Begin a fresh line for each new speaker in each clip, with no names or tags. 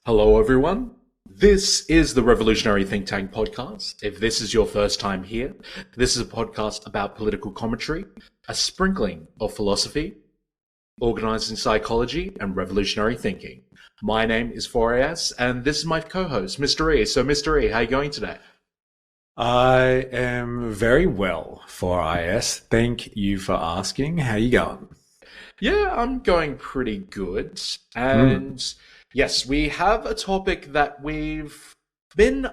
Hello, everyone. This is the Revolutionary Think Tank podcast. If this is your first time here, this is a podcast about political commentary, a sprinkling of philosophy, organizing psychology, and revolutionary thinking. My name is 4AS, and this is my co-host, Mystere. So, Mystere, how are you going today?
I am very well, 4IS. Thank you for asking. How you going?
Yeah, I'm going pretty good.
Hmm.
And yes, we have a topic that we've been,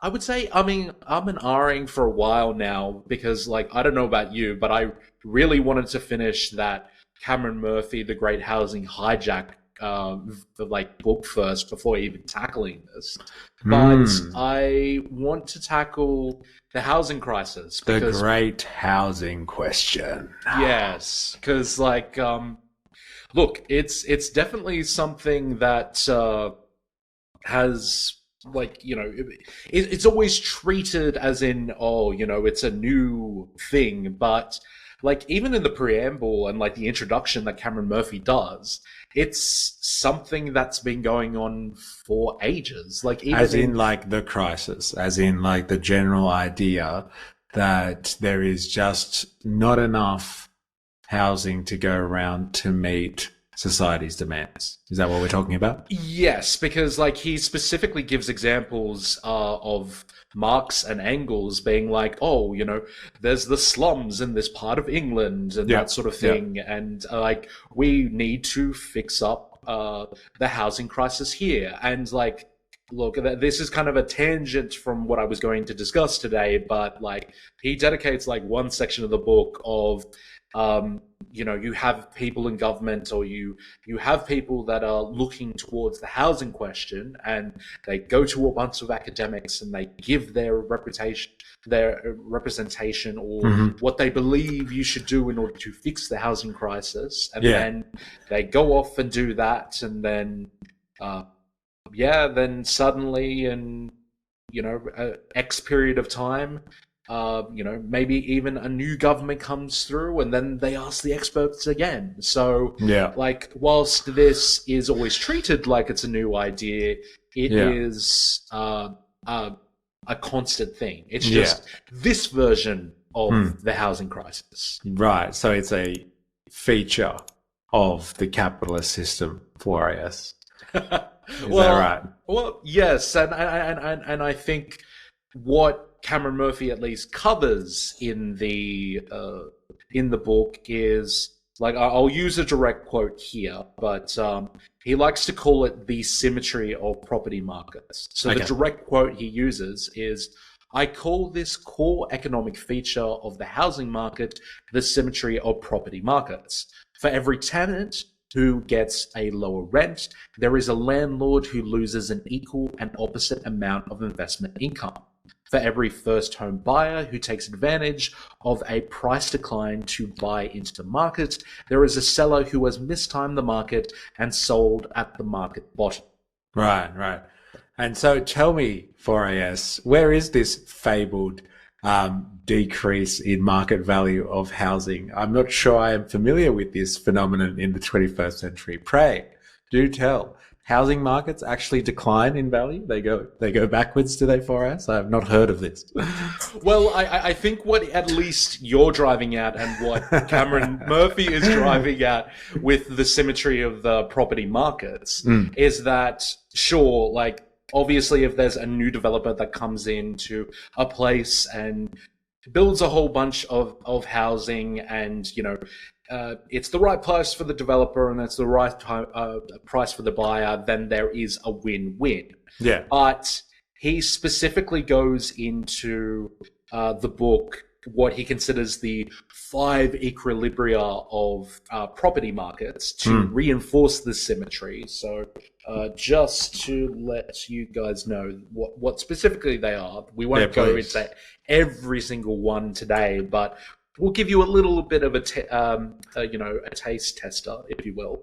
I would say, I'm an R-ing for a while now because, like, I don't know about you, but I really wanted to finish that Cameron Murphy, The Great Housing Hijack, book first before even tackling this. But
Hmm.
I want to tackle the housing crisis
The
because,
great housing question.
yes, because look, it's definitely something that has it's always treated as in, oh, it's a new thing, but like even in the preamble and like the introduction that Cameron Murphy does, it's something that's been going on for ages. Like even
As in,
in
like, the crisis, as in, like, the general idea that there is just not enough housing to go around to meet society's demands. Is that what we're talking about?
Yes, because like he specifically gives examples of Marx and Engels being like, oh, there's the slums in this part of England and
Yeah.
that sort of
Yeah.
thing, and like we need to fix up the housing crisis here. And like, look, this is kind of a tangent from what I was going to discuss today, but like he dedicates like one section of the book of you have people in government, or you have people that are looking towards the housing question, and they go to a bunch of academics and they give their representation, or
Hmm.
what they believe you should do in order to fix the housing crisis, and
Yeah.
then they go off and do that, and then uh, then suddenly in X period of time, maybe even a new government comes through, and then they ask the experts again. So,
Yeah.
like, whilst this is always treated like it's a new idea, it
Yeah.
is uh, a constant thing. It's
Yeah.
just this version of
Hmm.
the housing crisis.
Right. So it's a feature of the capitalist system for us. Is that right?
well, yes, and I think what Cameron Murphy at least covers in the book is, like, I'll use a direct quote here, but he likes to call it the symmetry of property markets. So the
Okay.
direct quote he uses is, "I call this core economic feature of the housing market the symmetry of property markets. For every tenant who gets a lower rent, there is a landlord who loses an equal and opposite amount of investment income. For every first home buyer who takes advantage of a price decline to buy into the market, there is a seller who has mistimed the market and sold at the market bottom."
Right, right. And so tell me, 4AS, where is this fabled decrease in market value of housing? I'm not sure I am familiar with this phenomenon in the 21st century. Pray, do tell. Housing markets actually decline in value? They go backwards, do they, 4AS? I have not heard of this.
Well, I think what at least you're driving at, and what Cameron Murphy is driving at with the symmetry of the property markets,
Mm,
is that, sure, like, obviously if there's a new developer that comes into a place and builds a whole bunch of housing, and it's the right price for the developer and it's the right price for the buyer, then there is a win-win.
yeah.
But he specifically goes into the book what he considers the five equilibria of property markets to
Mm,
reinforce the symmetry. So, just to let you guys know what specifically they are, we
yeah,
won't go
please.
into every single one today, but we'll give you a little bit of a taste tester, if you will.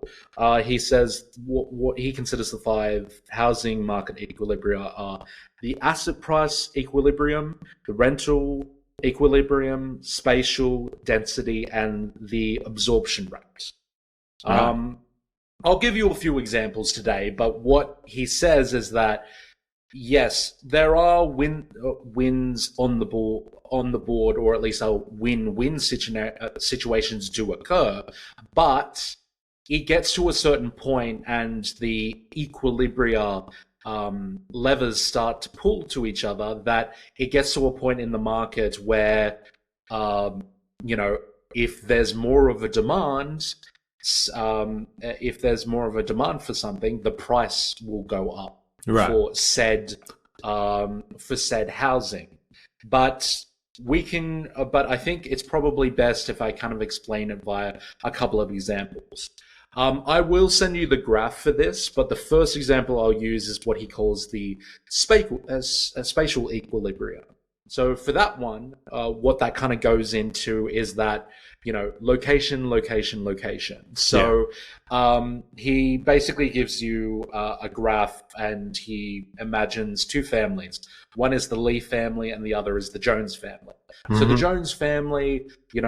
He says what he considers the five housing market equilibria are: the asset price equilibrium, the rental equilibrium, spatial density, and the absorption rate.
Right.
Um, I'll give you a few examples today, but what he says is that yes, there are wins on the board, or at least a win-win situations do occur, but it gets to a certain point and the equilibria levers start to pull to each other, that it gets to a point in the market where, um, you know, if there's more of a demand, if there's more of a demand for something, the price will go up
Right.
for said housing. But but I think it's probably best if I kind of explain it via a couple of examples. I will send you the graph for this, but the first example I'll use is what he calls the spatial equilibrium. So for that one, what that kind of goes into is that, location, location, location. So he basically gives you a graph, and he imagines two families. One is the Lee family and the other is the Jones family. So the Jones family,
Is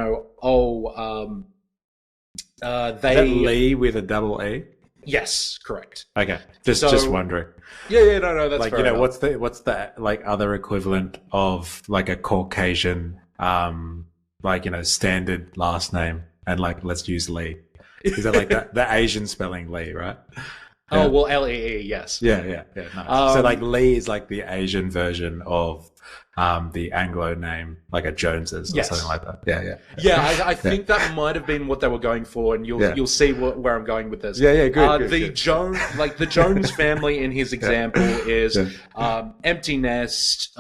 that Lee with a double E?
Yes, correct.
Okay, just wondering.
Yeah, no, that's
Like,
fair enough.
what's the like other equivalent of like a Caucasian, standard last name, and like let's use Lee. Is that like the Asian spelling Lee, right?
Oh,
Yeah.
well, Lee, yes.
Yeah. Nice. So like Lee is like the Asian version of the Anglo name, like a Joneses or
Yes.
something like that. Yeah.
Yeah, I think that might have been what they were going for, and you'll see where I'm going with this.
Yeah, good.
The Jones family in his example is
Yeah.
empty nest.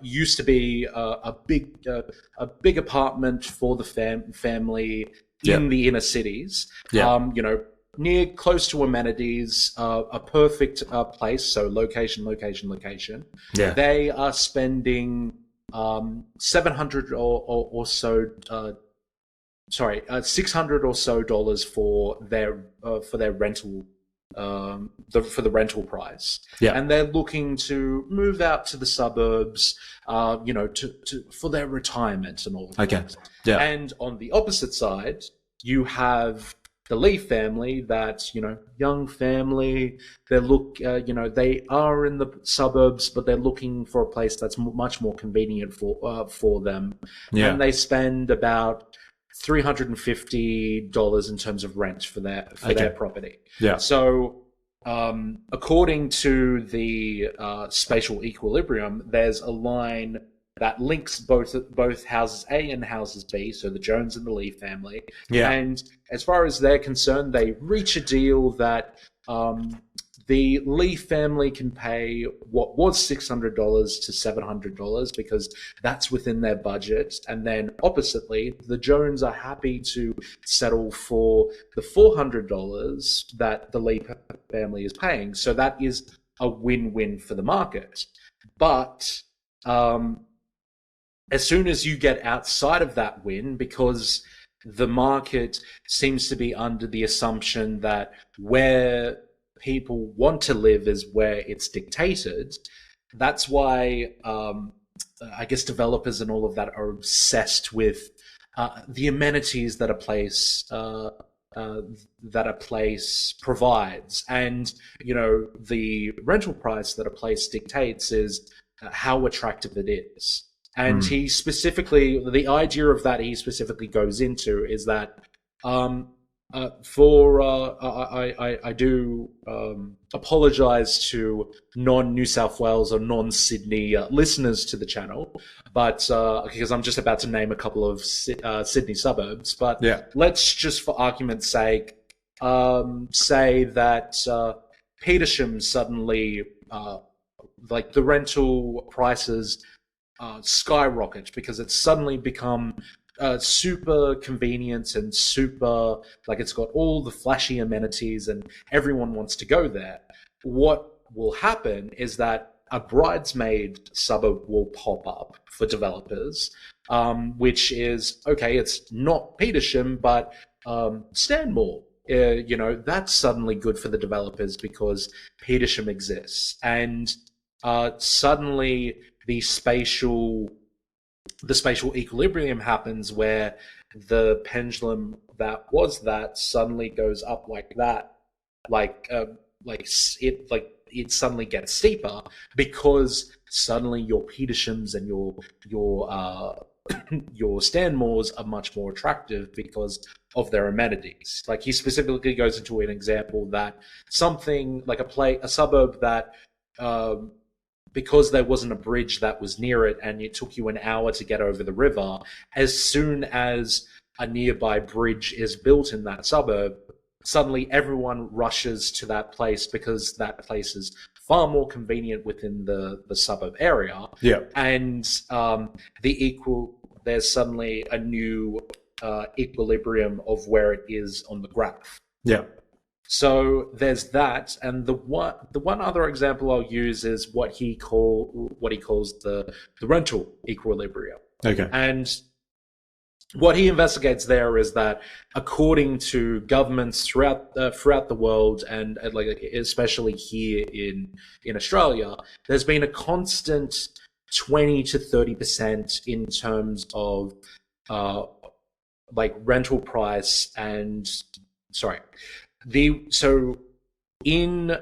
Used to be a big apartment for the family in the inner cities.
Yeah.
Near, close to amenities, a perfect place. So location, location, location.
Yeah.
They are spending 700 or so, $600 or so for their rental, for the rental price.
Yeah.
And they're looking to move out to the suburbs, for their retirement and all of
Okay.
that.
Yeah.
And on the opposite side, you have the Lee family, that, young family. They they are in the suburbs, but they're looking for a place that's much more convenient for them.
Yeah.
And they spend about $350 in terms of rent for their property.
Yeah.
So, according to the spatial equilibrium, there's a line that links both houses A and houses B, so the Jones and the Lee family.
Yeah.
And as far as they're concerned, they reach a deal that the Lee family can pay what was $600 to $700 because that's within their budget. And then oppositely, the Jones are happy to settle for the $400 that the Lee family is paying. So that is a win-win for the market. But as soon as you get outside of that win, because the market seems to be under the assumption that where people want to live is where it's dictated, that's why I guess developers and all of that are obsessed with the amenities that a place provides. And, the rental price that a place dictates is how attractive it is. And he specifically, the idea of that he specifically goes into is that I do apologize to non-New South Wales or non-Sydney listeners to the channel, but because I'm just about to name a couple of Sydney suburbs. But let's just, for argument's sake, say that Petersham suddenly, like the rental prices skyrocket because it's suddenly become super convenient and super, like, it's got all the flashy amenities and everyone wants to go there. What will happen is that a bridesmaid suburb will pop up for developers, which is, okay, it's not Petersham, but Stanmore. That's suddenly good for the developers because Petersham exists. And suddenly the spatial equilibrium happens where the pendulum that suddenly goes up like that, it suddenly gets steeper because suddenly your Petershams and your Stanmores are much more attractive because of their amenities. Like he specifically goes into an example that something like a suburb that because there wasn't a bridge that was near it and it took you an hour to get over the river, as soon as a nearby bridge is built in that suburb, suddenly everyone rushes to that place because that place is far more convenient within the suburb area.
Yeah.
And there's suddenly a new equilibrium of where it is on the graph.
Yeah.
So there's that, and the one other example I'll use is what he calls the rental equilibrium.
Okay.
And what he investigates there is that according to governments throughout the world, and like especially here in Australia, there's been a constant 20 to 30% in terms of like rental price and in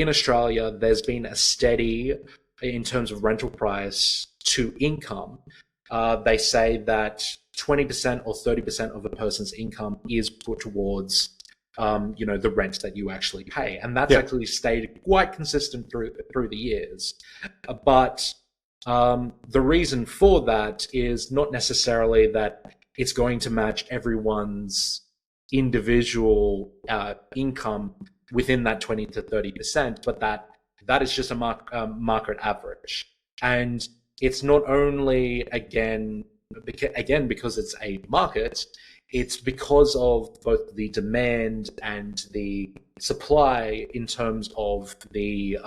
Australia, there's been a steady in terms of rental price to income. They say that 20% or 30% of a person's income is put towards the rent that you actually pay, and that's actually stayed quite consistent through the years. But the reason for that is not necessarily that it's going to match everyone's individual income within that 20 to 30%, but that is just a market average. And it's not only again because it's a market, it's because of both the demand and the supply in terms of the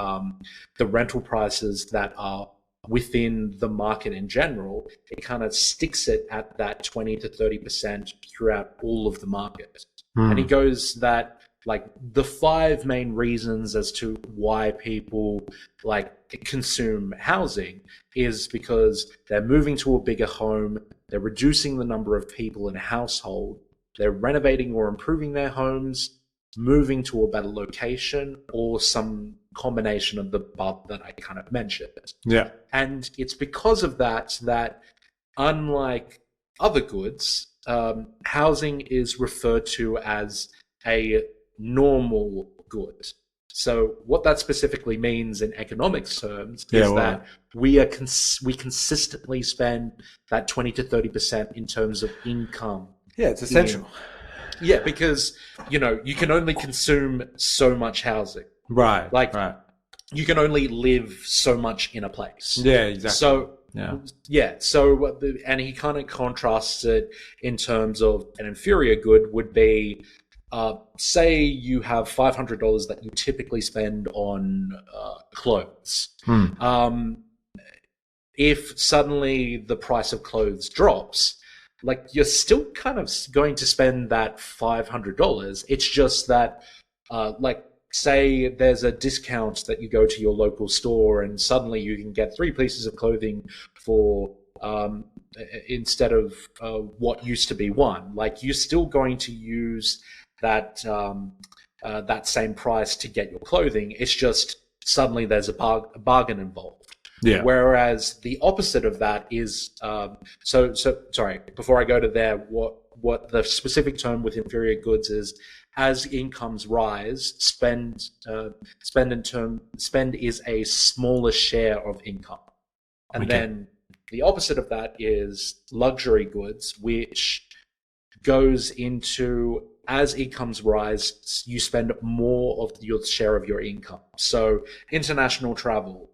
rental prices that are within the market in general. It kind of sticks it at that 20 to 30% throughout all of the market. And he goes that like the 5 main reasons as to why people like consume housing is because they're moving to a bigger home, they're reducing the number of people in a household, they're renovating or improving their homes, moving to a better location, or some combination of the above that I kind of mentioned.
Yeah.
And it's because of that unlike other goods, housing is referred to as a normal good. So what that specifically means in economics terms is that we consistently spend that 20 to 30% in terms of income.
Yeah, it's essential.
Yeah, because you can only consume so much housing.
Right.
Like you can only live so much in a place.
Yeah, exactly.
So and he kind of contrasts it in terms of an inferior good would be, say you have $500 that you typically spend on clothes. If suddenly the price of clothes drops, like you're still kind of going to spend that $500. It's just that, like, say there's a discount that you go to your local store and suddenly you can get 3 pieces of clothing for instead of what used to be 1. Like you're still going to use that that same price to get your clothing. It's just suddenly there's a bargain involved.
Yeah.
Whereas the opposite of that is sorry. Before I go to there, what the specific term with inferior goods is: as incomes rise, spend is a smaller share of income, and then the opposite of that is luxury goods, which goes into as incomes rise, you spend more of your share of your income. So international travel.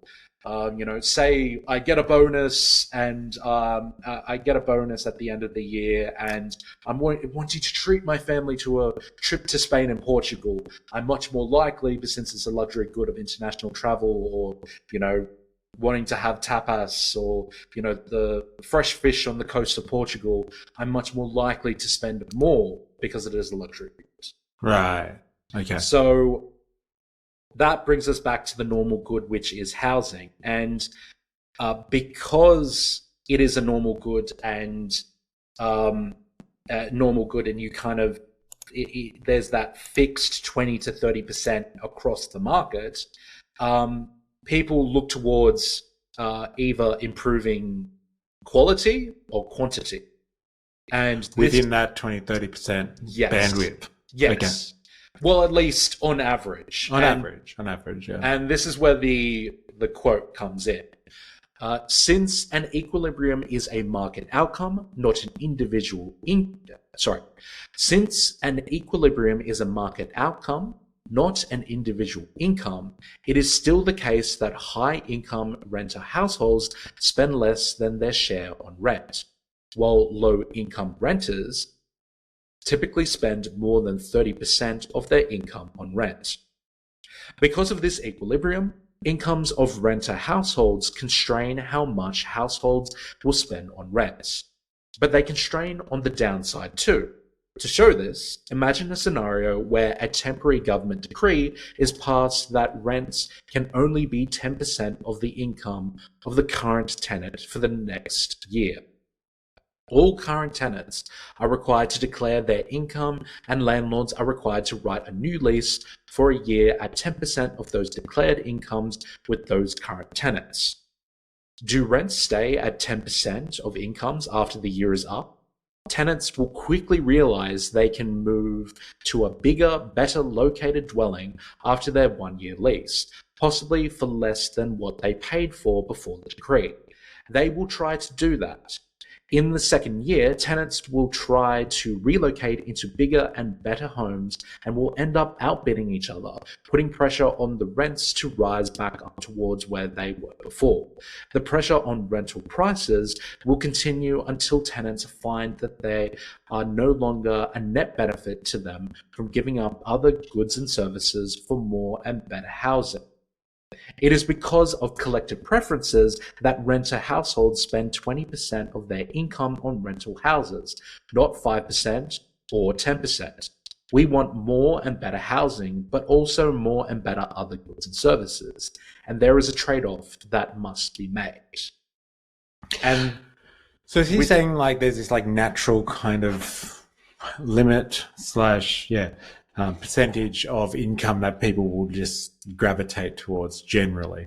Say I get a bonus and I get a bonus at the end of the year and I'm wanting to treat my family to a trip to Spain and Portugal. I'm much more likely, but since it's a luxury good of international travel, or, wanting to have tapas or, the fresh fish on the coast of Portugal, I'm much more likely to spend more because it is a luxury good.
Right. Okay.
So that brings us back to the normal good, which is housing. And because it is a normal good and you kind of there's that fixed 20 to 30% across the market, people look towards either improving quality or quantity. And
within that 20-30%
yes,
bandwidth.
Yes.
Okay.
Well, at least on average.
On average, yeah.
And this is where the quote comes in. Since an equilibrium is a market outcome, not an individual Since an equilibrium is a market outcome, not an individual income, it is still the case that high-income renter households spend less than their share on rent, while low-income renters typically spend more than 30% of their income on rent. Because of this equilibrium, incomes of renter households constrain how much households will spend on rent. But they constrain on the downside too. To show this, imagine a scenario where a temporary government decree is passed that rents can only be 10% of the income of the current tenant for the next year. All current tenants are required to declare their income, and landlords are required to write a new lease for a year at 10% of those declared incomes with those current tenants. Do rents stay at 10% of incomes after the year is up? Tenants will quickly realize they can move to a bigger, better located dwelling after their 1-year lease, possibly for less than what they paid for before the decree. They will try to do that. In the second year, tenants will try to relocate into bigger and better homes and will end up outbidding each other, putting pressure on the rents to rise back up towards where they were before. The pressure on rental prices will continue until tenants find that they are no longer a net benefit to them from giving up other goods and services for more and better housing. It is because of collective preferences that renter households spend 20% of their income on rental houses, not 5% or 10%. We want more and better housing, but also more and better other goods and services. And there is a trade-off that must be made. And
so is he saying like there's this like natural kind of limit / percentage of income that people will just gravitate towards generally,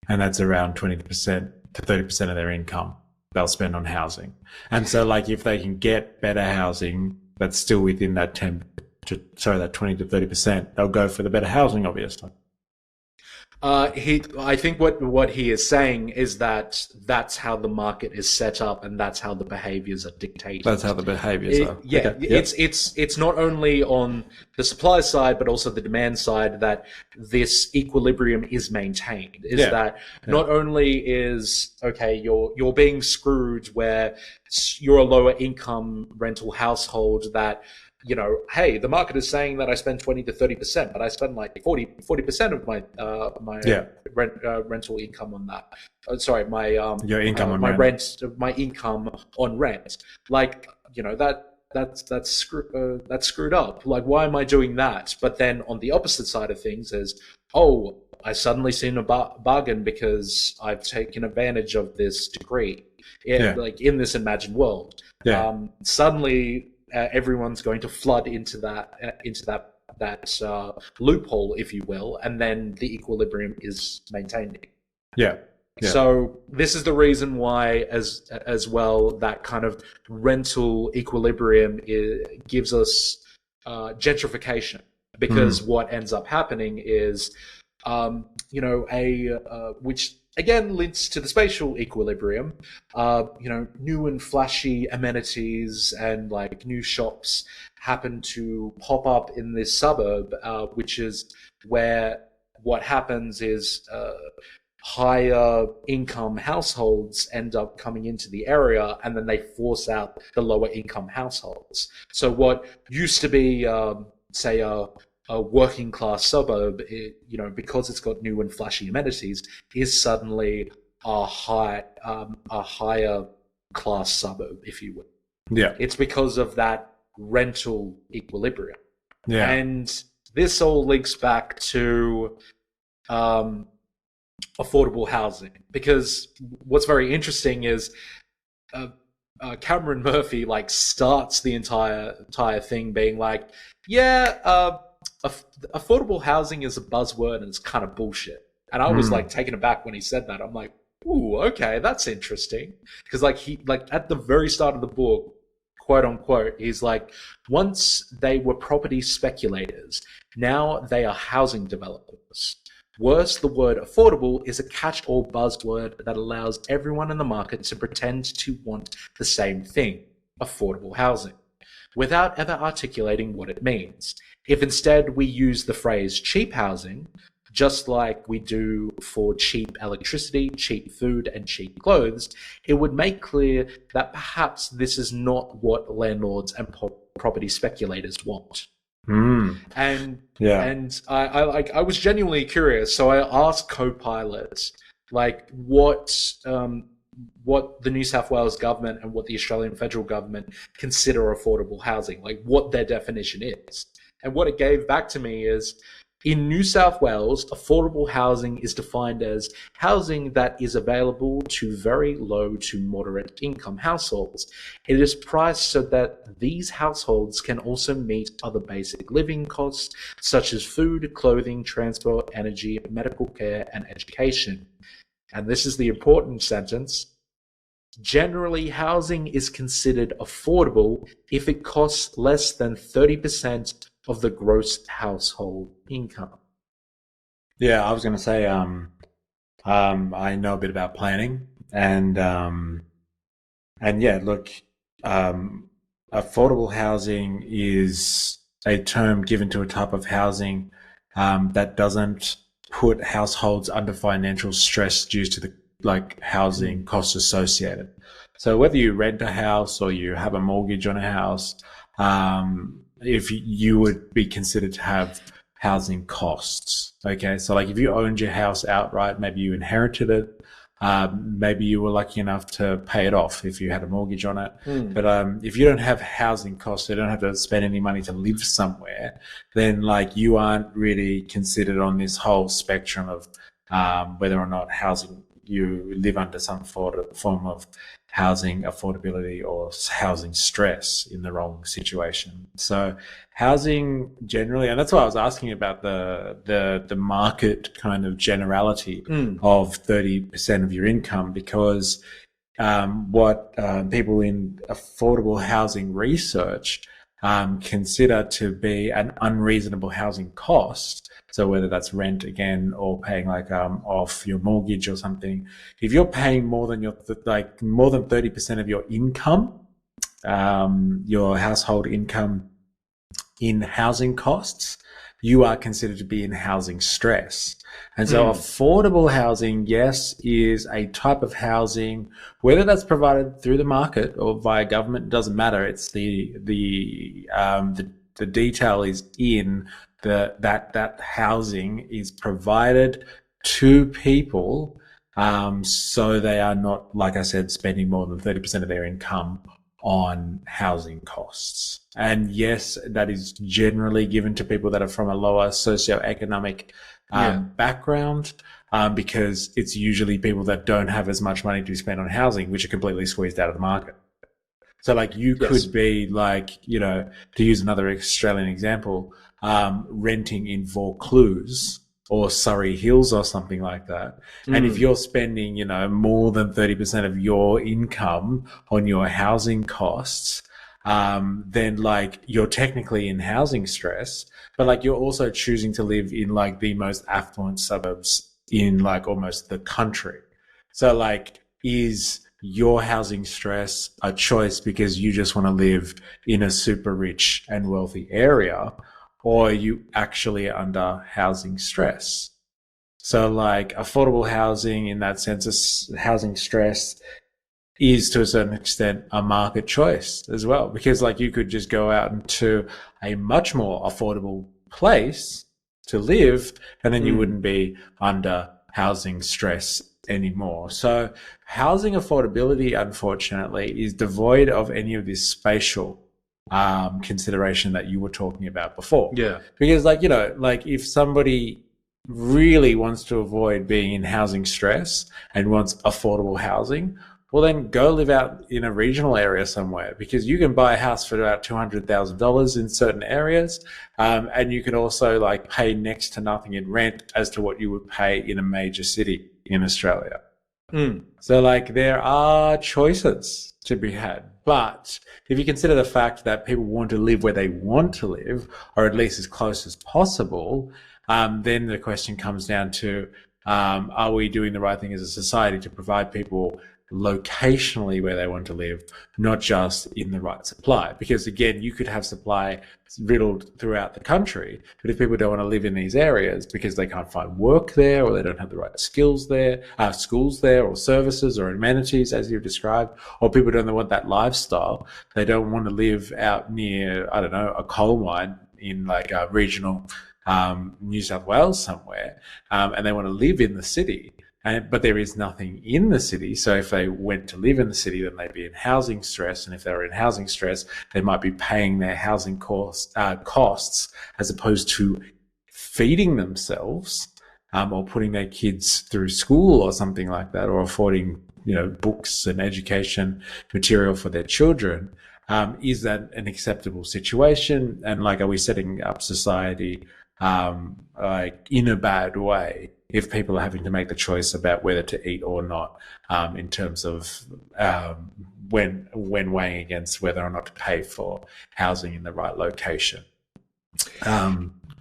and that's around 20% to 30% of their income they'll spend on housing. And so like if they can get better housing that's still within that 20 to 30%, they'll go for the better housing, obviously.
I think what he is saying is that that's how the market is set up, and that's how the behaviors are dictated.
That's how the behaviors are.
Yeah, okay. It's not only on the supply side, but also the demand side that this equilibrium is maintained. Not only is you're being screwed where you're a lower income rental household that, hey, the market is saying that I spend 20 to 30%, but I spend like 40% of my rental income on that. Your income on rent. My income on rent. Like, that's screwed up. Like, why am I doing that? But then on the opposite side of things is, I suddenly seen a bargain because I've taken advantage of this decree. Like in this imagined world. Suddenly, everyone's going to flood into that loophole, if you will, and then the equilibrium is maintained.
Yeah.
So this is the reason why, as well, that kind of rental equilibrium gives us gentrification, because what ends up happening is, which again links to the spatial equilibrium. New and flashy amenities and like new shops happen to pop up in this suburb, which is where what happens is higher income households end up coming into the area, and then they force out the lower income households. So what used to be, say, a working class suburb, because it's got new and flashy amenities, is suddenly a higher class suburb, if you will.
Yeah.
It's because of that rental equilibrium.
Yeah.
And this all links back to affordable housing, because what's very interesting is Cameron Murphy like starts the entire thing being like, yeah, affordable housing is a buzzword and it's kind of bullshit. And I was like taken aback when he said that. I'm like, ooh, okay, that's interesting. Because like he like at the very start of the book, quote unquote, he's like, once they were property speculators, now they are housing developers. Worse, the word affordable is a catch-all buzzword that allows everyone in the market to pretend to want the same thing, affordable housing, without ever articulating what it means. If instead we use the phrase cheap housing, just like we do for cheap electricity, cheap food, and cheap clothes, it would make clear that perhaps this is not what landlords and property speculators want. And I was genuinely curious, so I asked Copilot like what the New South Wales government and what the Australian federal government consider affordable housing, like what their definition is. And what it gave back to me is, in New South Wales, affordable housing is defined as housing that is available to very low to moderate income households. It is priced so that these households can also meet other basic living costs, such as food, clothing, transport, energy, medical care, and education. And this is the important sentence. Generally, housing is considered affordable if it costs less than 30% of the gross household income.
Yeah, I was going to say, I know a bit about planning, and yeah, look, affordable housing is a term given to a type of housing that doesn't put households under financial stress due to the housing costs associated. So whether you rent a house or you have a mortgage on a house, if you would be considered to have housing costs. Okay, so like if you owned your house outright, maybe you inherited it, maybe you were lucky enough to pay it off if you had a mortgage on it. But if you don't have housing costs, you don't have to spend any money to live somewhere, then like you aren't really considered on this whole spectrum of whether or not housing you live under some form of housing affordability or housing stress in the wrong situation. So housing generally, and that's why I was asking about the market kind of generality of 30% of your income, because what people in affordable housing research consider to be an unreasonable housing cost. So whether that's rent again or paying off your mortgage or something, if you're paying more than more than 30% of your income, your household income in housing costs, you are considered to be in housing stress. And so affordable housing, yes, is a type of housing, whether that's provided through the market or via government, doesn't matter. It's the detail is in that housing is provided to people, so they are not, like I said, spending more than 30% of their income on housing costs. And yes, that is generally given to people that are from a lower socioeconomic background, because it's usually people that don't have as much money to spend on housing, which are completely squeezed out of the market. So like you could be like, to use another Australian example, renting in Vaucluse or Surrey Hills or something like that. And if you're spending, more than 30% of your income on your housing costs, then like you're technically in housing stress, but like you're also choosing to live in like the most affluent suburbs in like almost the country. So like, is your housing stress a choice because you just want to live in a super rich and wealthy area, or are you actually under housing stress? So like affordable housing in that sense, housing stress is to a certain extent a market choice as well, because like you could just go out into a much more affordable place to live and then you wouldn't be under housing stress anymore. So housing affordability, unfortunately, is devoid of any of this spatial consideration that you were talking about before.
Yeah.
Because like if somebody really wants to avoid being in housing stress and wants affordable housing, well, then go live out in a regional area somewhere, because you can buy a house for about $200,000 in certain areas. And you can also like pay next to nothing in rent as to what you would pay in a major city in Australia. So like there are choices to be had. But if you consider the fact that people want to live where they want to live, or at least as close as possible, then the question comes down to, are we doing the right thing as a society to provide people locationally where they want to live, not just in the right supply? Because again, you could have supply riddled throughout the country, but if people don't want to live in these areas because they can't find work there, or they don't have the right skills there, schools there, or services or amenities as you've described, or people don't want that lifestyle, they don't want to live out near, I don't know, a coal mine in like a regional New South Wales somewhere, and they want to live in the city. But there is nothing in the city. So if they went to live in the city, then they'd be in housing stress. And if they were in housing stress, they might be paying their housing costs as opposed to feeding themselves, or putting their kids through school or something like that, or affording, books and education material for their children. Is that an acceptable situation? And like, are we setting up society like in a bad way if people are having to make the choice about whether to eat or not, in terms of when weighing against whether or not to pay for housing in the right location?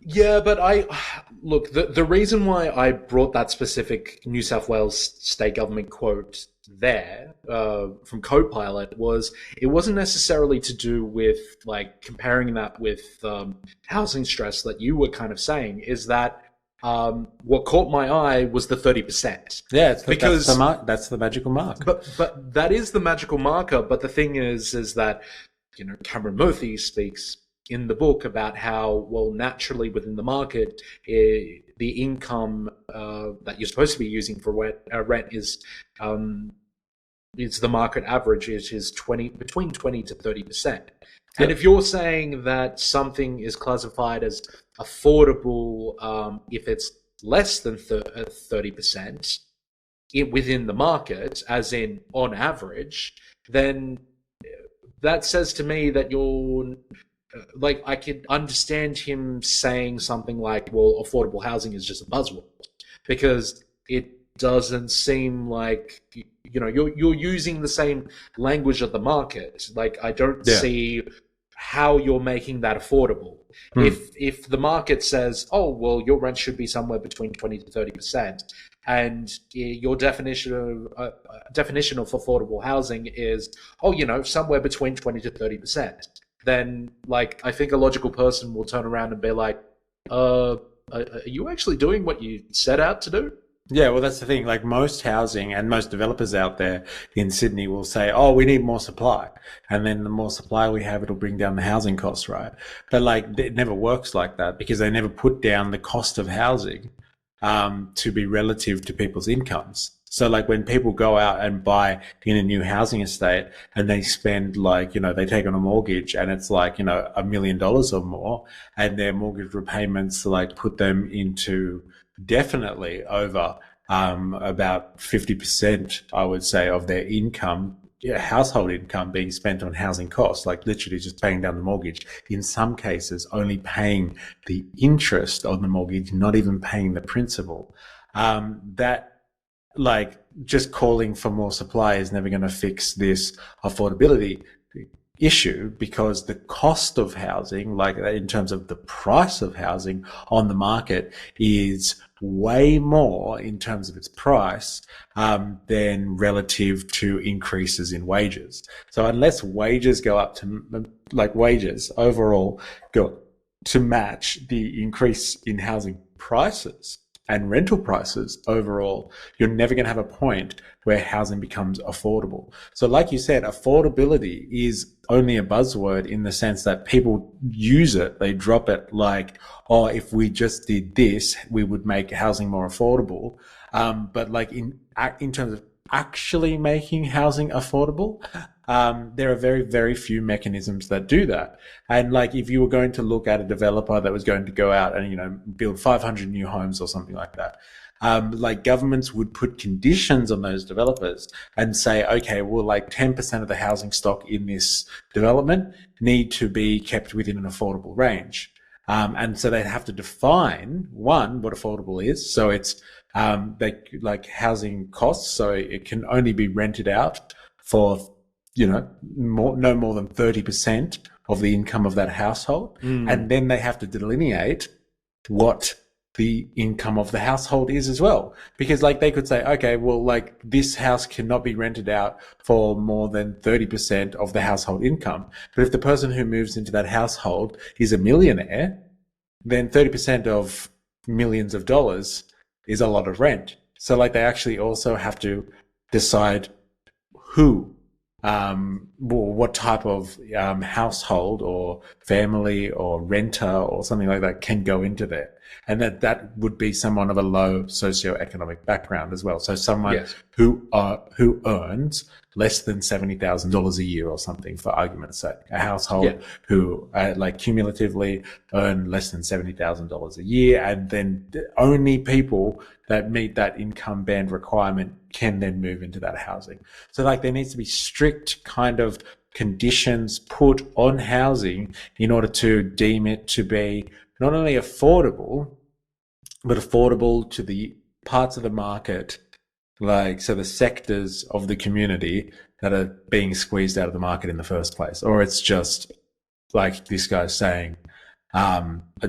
Yeah, but look, the reason why I brought that specific New South Wales state government quote there from Copilot was, it wasn't necessarily to do with like comparing that with housing stress that you were kind of saying, is that what caught my eye was the 30%.
Yeah, that's the magical mark.
But that is the magical marker. But the thing is that Cameron Murphy speaks in the book about how, well, naturally within the market, the income that you're supposed to be using for rent is the market average, which is between 20 to 30%. And if you're saying that something is classified as affordable if it's less than 30% within the market, as in on average, then that says to me that you're like, I could understand him saying something like, well, affordable housing is just a buzzword, because it doesn't seem like you're using the same language of the market. Like, I don't see how you're making that affordable. If the market says, oh, well, your rent should be somewhere between 20 to 30%, and your definition of affordable housing is, somewhere between 20 to 30%, then like, I think a logical person will turn around and be like, are you actually doing what you set out to do?
Yeah, well, that's the thing. Like, most housing and most developers out there in Sydney will say, oh, we need more supply. And then the more supply we have, it'll bring down the housing costs, right? But like, it never works like that, because they never put down the cost of housing to be relative to people's incomes. So like, when people go out and buy in a new housing estate and they spend like, they take on a mortgage and it's like, $1 million or more, and their mortgage repayments like put them into definitely over about 50%, I would say, of their income, household income, being spent on housing costs, like literally just paying down the mortgage. In some cases, only paying the interest on the mortgage, not even paying the principal. That, like, just calling for more supply is never going to fix this affordability issue, because the cost of housing, like in terms of the price of housing on the market, is way more in terms of its price than relative to increases in wages. So unless wages go up to, like, wages overall go to match the increase in housing prices and rental prices overall, you're never going to have a point where housing becomes affordable. So like you said, affordability is only a buzzword in the sense that people use it. They drop it like, oh, if we just did this, we would make housing more affordable. But like in terms of actually making housing affordable, there are very, very few mechanisms that do that. And like, if you were going to look at a developer that was going to go out and, build 500 new homes or something like that, like governments would put conditions on those developers and say, okay, well, like 10% of the housing stock in this development need to be kept within an affordable range. And so they'd have to define, one, what affordable is. So it's like housing costs. So it can only be rented out for, no more than 30% of the income of that household. And then they have to delineate what the income of the household is as well. Because like they could say, okay, well, like this house cannot be rented out for more than 30% of the household income. But if the person who moves into that household is a millionaire, then 30% of millions of dollars is a lot of rent. So like they actually also have to decide what type of household or family or renter or something like that can go into there. And that would be someone of a low socioeconomic background as well. So someone who earns less than $70,000 a year or something, for argument's sake. A household who like cumulatively earn less than $70,000 a year, and then only people that meet that income band requirement can then move into that housing. So like there needs to be strict kind of conditions put on housing in order to deem it to be not only affordable, but affordable to the parts of the market, like, so the sectors of the community that are being squeezed out of the market in the first place. Or it's just like this guy's saying,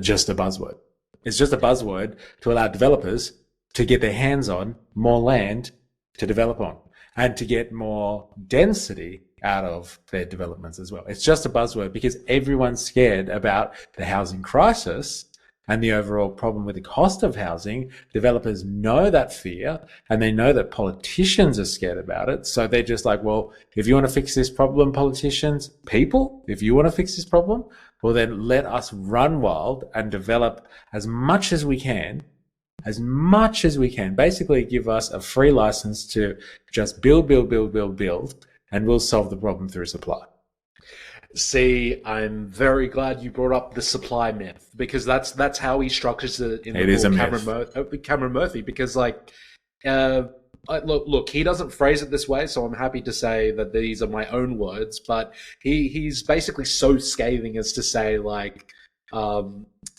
just a buzzword. It's just a buzzword to allow developers to get their hands on more land to develop on and to get more density out of their developments as well. It's just a buzzword because everyone's scared about the housing crisis and the overall problem with the cost of housing. Developers know that fear, and they know that politicians are scared about it. So they're just like, well, if you want to fix this problem, politicians, people, if you want to fix this problem, well, then let us run wild and develop as much as we can. Basically give us a free license to just build, and we'll solve the problem through supply.
See, I'm very glad you brought up the supply myth, because that's how he structures it in the book, Cameron Murphy. Because look, he doesn't phrase it this way, so I'm happy to say that these are my own words. But he's basically so scathing as to say like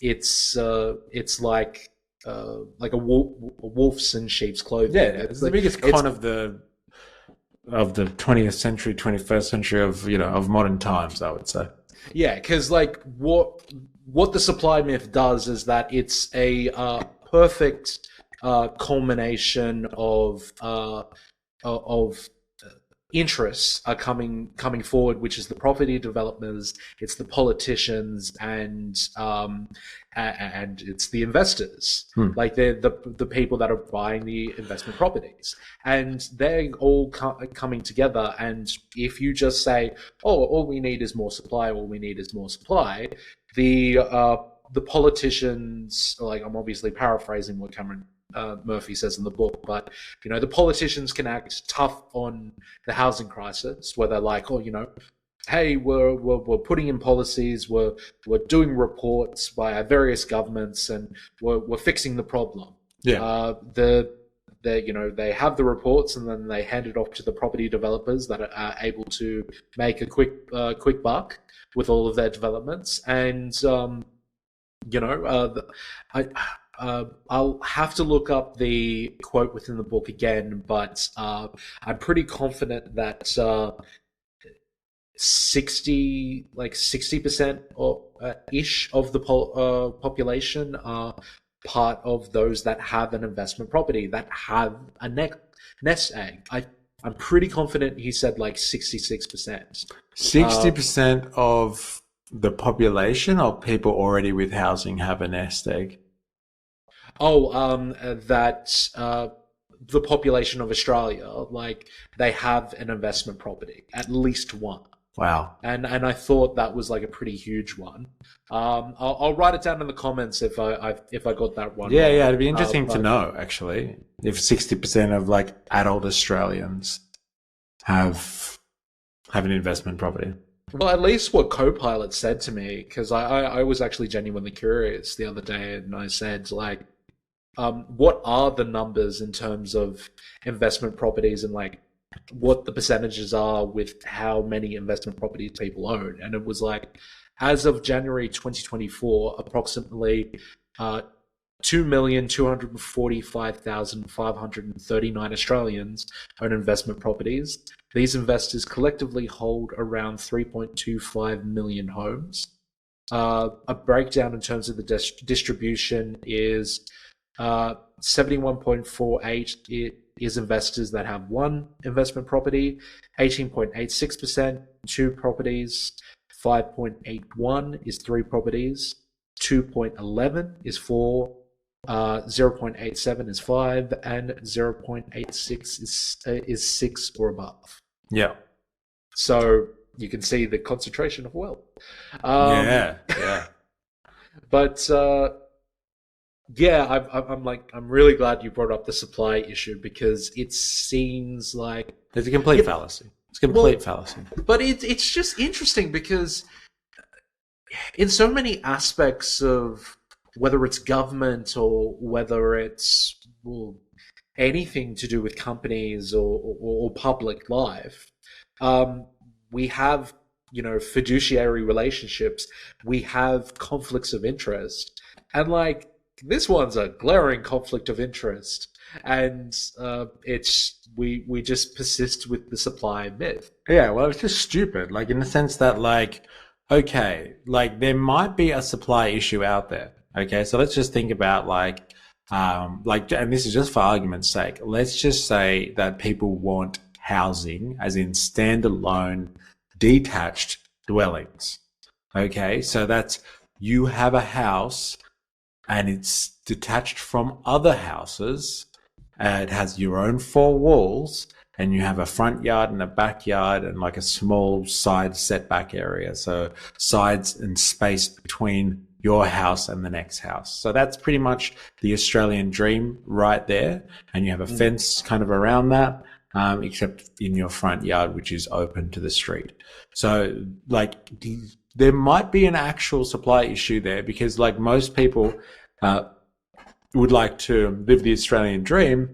it's like a wolf's in sheep's clothing.
Yeah, it's the biggest con of the 20th century, 21st century of modern times, I would say.
Yeah, because like what the supply myth does is that it's a perfect culmination of interests are coming forward, which is the property developers, it's the politicians, and it's the investors. Like they're the people that are buying the investment properties, and they're all coming together. And if you just say, "Oh, all we need is more supply," the politicians, like, I'm obviously paraphrasing what Cameron Murphy says in the book, but the politicians can act tough on the housing crisis, where they're like, oh, hey, we're putting in policies, we're doing reports by our various governments, and we're fixing the problem.
Yeah.
They have the reports, and then they hand it off to the property developers that are able to make a quick buck with all of their developments. And I'll have to look up the quote within the book again, but I'm pretty confident that 60% or ish of the population are part of those that have an investment property, that have a nest egg. I'm pretty confident he said like 66%.
60% of the population or people already with housing have a nest egg?
That the population of Australia, like, they have an investment property, at least one.
Wow.
And I thought that was like a pretty huge one. I'll write it down in the comments if I got that one.
Yeah, yeah, it'd be interesting to know, actually, if 60% of like adult Australians have an investment property.
Well, at least what Copilot said to me, because I was actually genuinely curious the other day, and I said, like, what are the numbers in terms of investment properties and like what the percentages are with how many investment properties people own. And it was like, as of January 2024, approximately 2,245,539 Australians own investment properties. These investors collectively hold around 3.25 million homes. A breakdown in terms of the distribution is 71.48 is investors that have one investment property, 18.86% two properties, 5.81 is three properties, 2.11 is four, 0.87 is five, and 0.86 is six or above.
Yeah.
So you can see the concentration of wealth.
Yeah.
But yeah, I'm really glad you brought up the supply issue because it seems like
It's a complete fallacy. It's a complete fallacy.
But it's just interesting because in so many aspects of whether it's government or whether it's anything to do with companies or public life, we have, fiduciary relationships, we have conflicts of interest, and like this one's a glaring conflict of interest, and we just persist with the supply myth.
Yeah, well, it's just stupid. Like in the sense that, like, okay, like there might be a supply issue out there. Okay, so let's just think about and this is just for argument's sake. Let's just say that people want housing, as in standalone, detached dwellings. Okay, so that's you have a house and it's detached from other houses. It has your own four walls, and you have a front yard and a backyard and like a small side setback area. So sides and space between your house and the next house. So that's pretty much the Australian dream right there. And you have a fence kind of around that, except in your front yard, which is open to the street. So like there might be an actual supply issue there because like most people would like to live the Australian dream,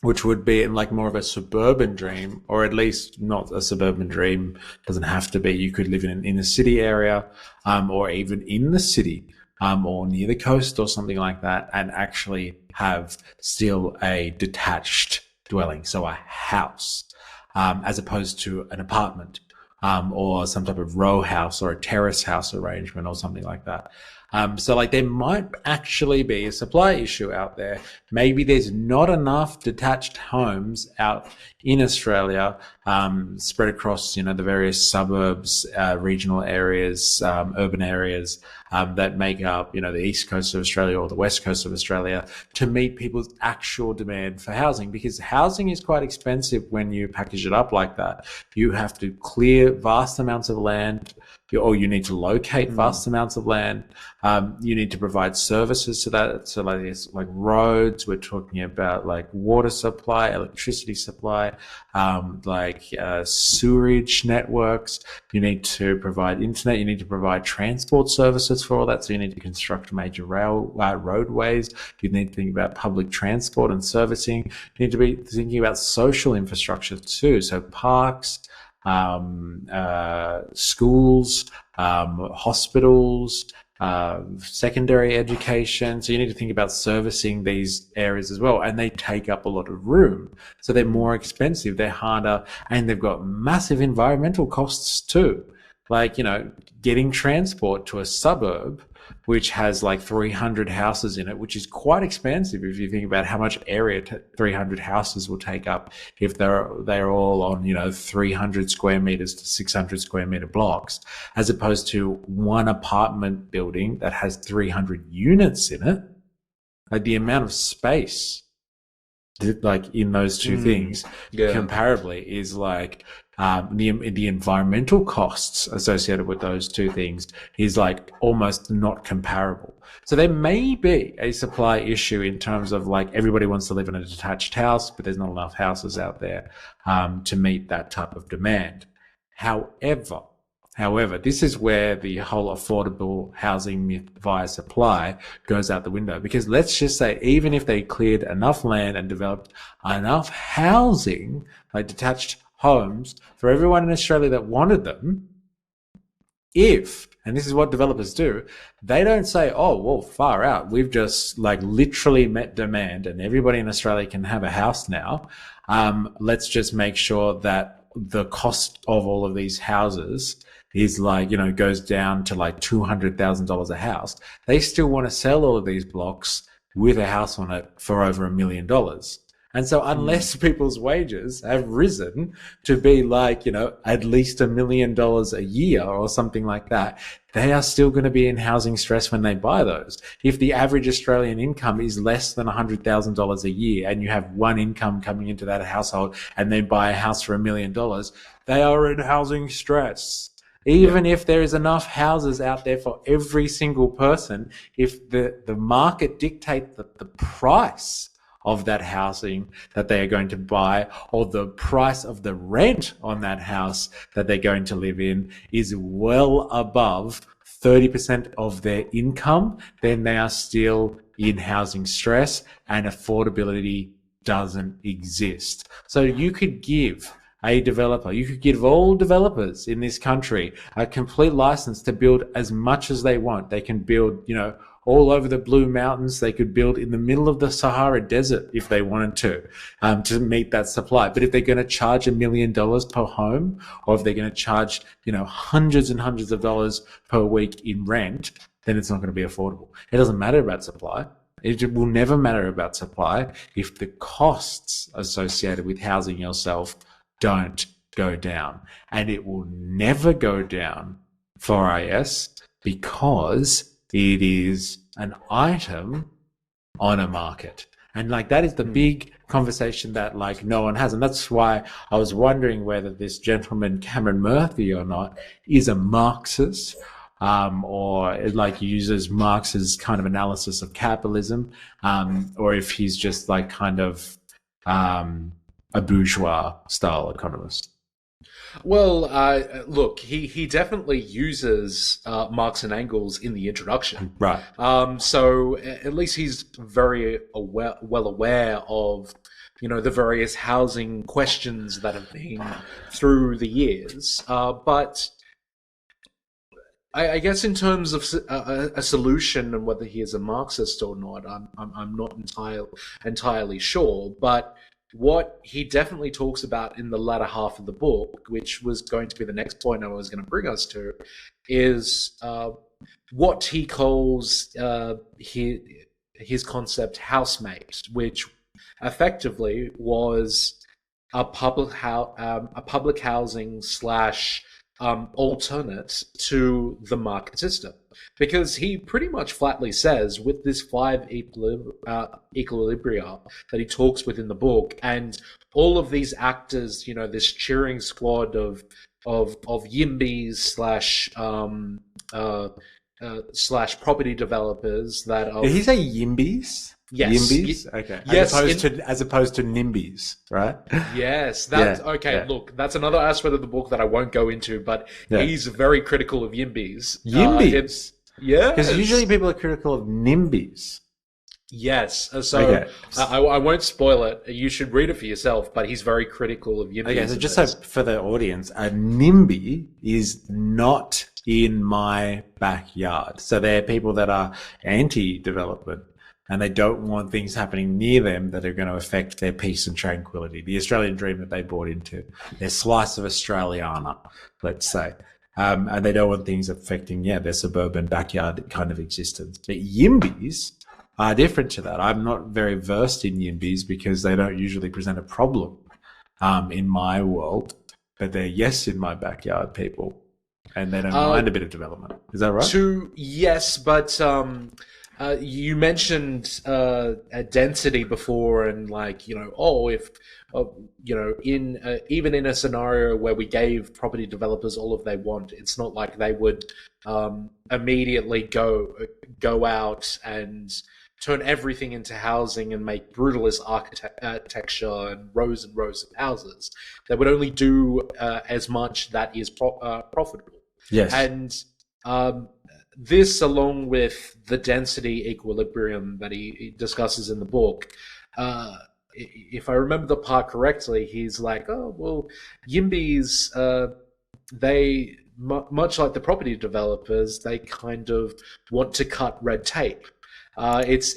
which would be in like more of a suburban dream, or at least not a suburban dream. Doesn't have to be. You could live in an inner city area, or even in the city, or near the coast or something like that, and actually have still a detached dwelling. So a house, as opposed to an apartment, or some type of row house or a terrace house arrangement or something like that. So like there might actually be a supply issue out there. Maybe there's not enough detached homes out in Australia, spread across, the various suburbs, regional areas, urban areas, that make up, the east coast of Australia or the west coast of Australia to meet people's actual demand for housing, because housing is quite expensive when you package it up like that. You have to clear vast amounts of land, or you need to locate vast amounts of land. You need to provide services to that. So like there's like roads, we're talking about like water supply, electricity supply, sewerage networks. You need to provide internet. You need to provide transport services for all that. So you need to construct major roadways. You need to think about public transport and servicing. You need to be thinking about social infrastructure too. So parks, schools, hospitals, secondary education. So you need to think about servicing these areas as well. And they take up a lot of room. So they're more expensive, they're harder, and they've got massive environmental costs too. Like, getting transport to a suburb, which has like 300 houses in it, which is quite expensive if you think about how much area 300 houses will take up if they're all on, 300 square meters to 600 square meter blocks, as opposed to one apartment building that has 300 units in it. Like the amount of space like in those two things comparably is like the environmental costs associated with those two things is like almost not comparable. So there may be a supply issue in terms of like everybody wants to live in a detached house, but there's not enough houses out there to meet that type of demand. However, However, this is where the whole affordable housing myth via supply goes out the window. Because let's just say, even if they cleared enough land and developed enough housing, like detached homes, for everyone in Australia that wanted them, and this is what developers do, they don't say, oh, well, far out, we've just like literally met demand and everybody in Australia can have a house now. Let's just make sure that the cost of all of these houses is like, goes down to like $200,000 a house. They still want to sell all of these blocks with a house on it for over $1 million. And so unless people's wages have risen to be like, at least $1 million a year or something like that, they are still going to be in housing stress when they buy those. If the average Australian income is less than $100,000 a year and you have one income coming into that household and they buy a house for $1 million, they are in housing stress. Even if there is enough houses out there for every single person, if the market dictates that the price of that housing that they are going to buy, or the price of the rent on that house that they're going to live in is well above 30% of their income, then they are still in housing stress and affordability doesn't exist. So you could give you could give all developers in this country a complete license to build as much as they want. They can build, all over the Blue Mountains. They could build in the middle of the Sahara Desert if they wanted to meet that supply. But if they're going to charge $1 million per home, or if they're going to charge, hundreds and hundreds of dollars per week in rent, then it's not going to be affordable. It doesn't matter about supply. It will never matter about supply if the costs associated with housing yourself don't go down. And it will never go down for IS because it is an item on a market. And like that is the big conversation that like no one has. And that's why I was wondering whether this gentleman, Cameron Murphy or not, is a Marxist, or like uses Marx's kind of analysis of capitalism, or if he's just like kind of a bourgeois style economist.
Well, look, he definitely uses Marx and Engels in the introduction.
Right.
So at least he's very well aware of, the various housing questions that have been through the years. But I guess in terms of a solution and whether he is a Marxist or not, I'm not entirely sure. But what he definitely talks about in the latter half of the book, which was going to be the next point I was going to bring us to, is what he calls his concept housemate, which effectively was a public housing slash alternate to the market system. Because he pretty much flatly says, with this 5 equilibria that he talks with in the book, and all of these actors, this cheering squad of yimbies slash property developers that are.
Did he say yimbies?
Yes.
Yimbies? Okay.
Yes.
As opposed to nimbies, right?
Yes. Look, that's another aspect of the book that I won't go into, but he's very critical of yimbies.
Yimbies?
Yes.
Because usually people are critical of nimbies.
Yes. So I won't spoil it. You should read it for yourself, but he's very critical of yimbies.
Okay, so just so for the audience, a NIMBY is not in my backyard. So they're people that are anti-development, and they don't want things happening near them that are going to affect their peace and tranquility, the Australian dream that they bought into, their slice of Australiana, let's say. And they don't want things affecting, their suburban backyard kind of existence. But YIMBYs are different to that. I'm not very versed in YIMBYs because they don't usually present a problem in my world, but they're in my backyard people, and they don't mind a bit of development. Is that right?
Yes, but you mentioned density before, and even in a scenario where we gave property developers all of they want, it's not like they would immediately go out and turn everything into housing and make brutalist architecture and rows of houses. They would only do as much that is profitable.
Yes.
And this, along with the density equilibrium that he discusses in the book, if I remember the part correctly, he's like, oh, well, YIMBYs, they, much like the property developers, they kind of want to cut red tape. It's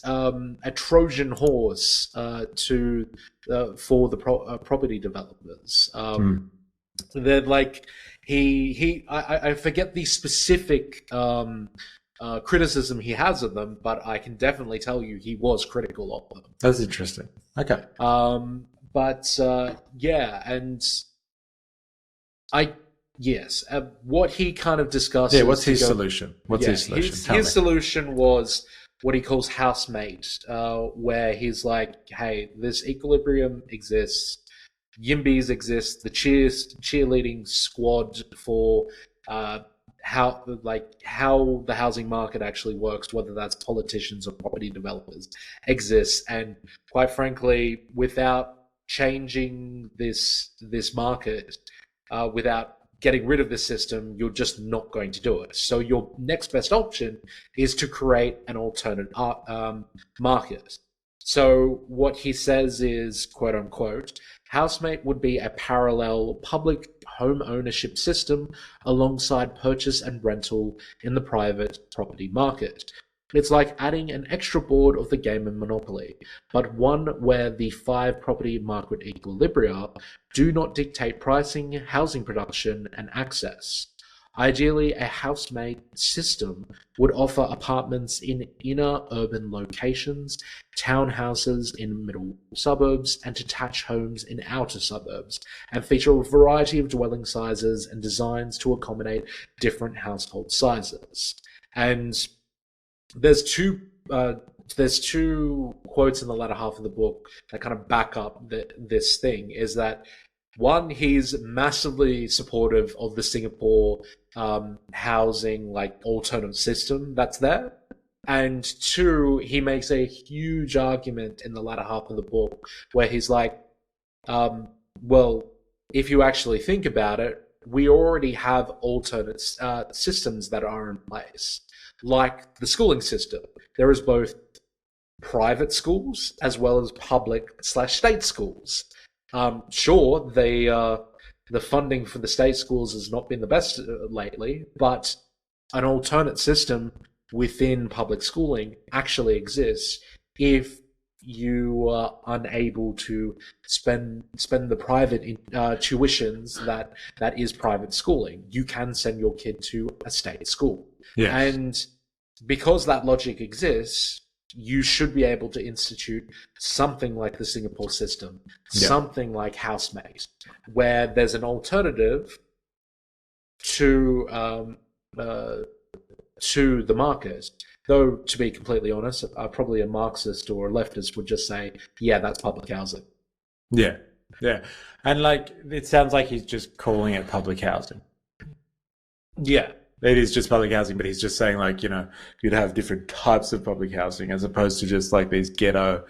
a Trojan horse for the property developers. They're like I forget the specific criticism he has of them, but I can definitely tell you he was critical of them.
That's interesting. Okay.
Yeah, and what he kind of discusses.
Yeah, what's his solution? His solution?
His solution was what he calls housemate, where he's like, hey, this equilibrium exists. YIMBYs exist, the cheerleading squad for how the housing market actually works, whether that's politicians or property developers, exists. And quite frankly, without changing this market, without getting rid of this system, you're just not going to do it. So your next best option is to create an alternate market. So what he says is, quote unquote, housemate would be a parallel public home ownership system alongside purchase and rental in the private property market. It's like adding an extra board of the game of Monopoly, but one where the 5 property market equilibria do not dictate pricing, housing production, and access. Ideally, a housemate system would offer apartments in inner urban locations, townhouses in middle suburbs, and detached homes in outer suburbs, and feature a variety of dwelling sizes and designs to accommodate different household sizes. And there's two quotes in the latter half of the book that kind of back up this thing. Is that one, he's massively supportive of the Singapore housing alternative system that's there, and two, he makes a huge argument in the latter half of the book where he's like, well, if you actually think about it, we already have alternate systems that are in place. Like the schooling system, there is both private schools as well as public/state schools. Sure, the funding for the state schools has not been the best lately, but an alternate system within public schooling actually exists if you are unable to spend the private tuitions that is private schooling. You can send your kid to a state school.
Yes.
And because that logic exists, you should be able to institute something like the Singapore system, something like housemate, where there's an alternative to the market. Though, to be completely honest, probably a Marxist or a leftist would just say, yeah, that's public housing.
Yeah, yeah. And it sounds like he's just calling it public housing.
Yeah.
It is just public housing, but he's just saying you'd have different types of public housing as opposed to just these ghetto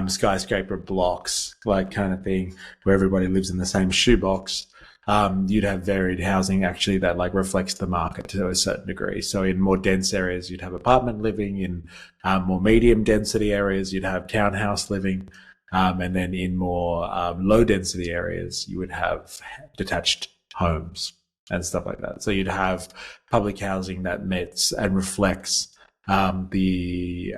skyscraper blocks, kind of thing where everybody lives in the same shoebox. You'd have varied housing actually that reflects the market to a certain degree. So in more dense areas, you'd have apartment living. In more medium density areas, you'd have townhouse living. And then in more low density areas, you would have detached homes and stuff like that. So you'd have public housing that meets and reflects the